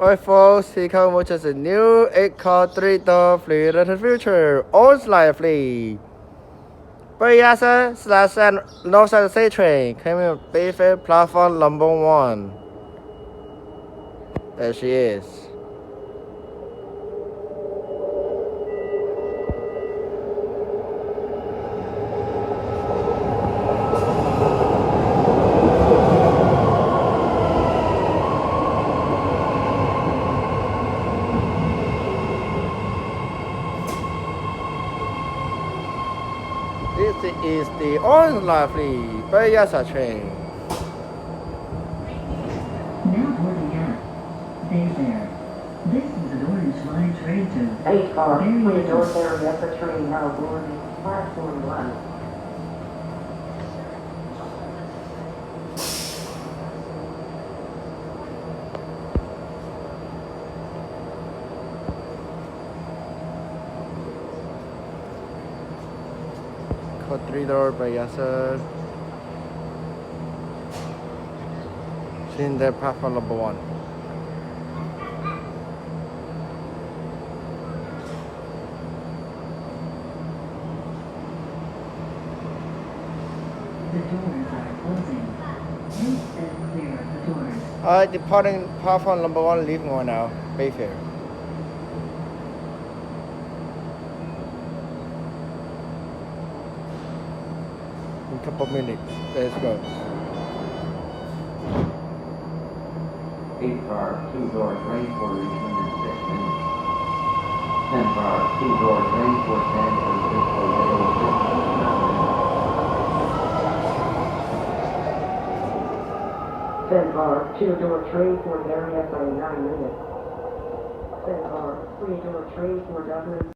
Alright folks, here comes which is a new 8-car 3-door fleet in the future. Orange Line Fleet Berryessa / Northside State Train coming with Bayfair platform number 1. There she is. This is the Orange Line Fleet Berryessa train. Now boarding at Bayfair. This is an Orange Line train to 8-car Fleet Berryessa train now boarding platform 1. Code 3-door Berryessa. She's in the platform number 1. the doors are closing. Please stand clear of the doors. Departing platform number 1, leaving one now, Bayfair. In a couple of minutes, let's go. 8-car 2-door train for Richmond in 6 minutes. 10-car 2-door train for San Francisco in 6 minutes. 10-car 2-door train for Berryessa in 9 minutes. 10-car 3-door train for Dublin.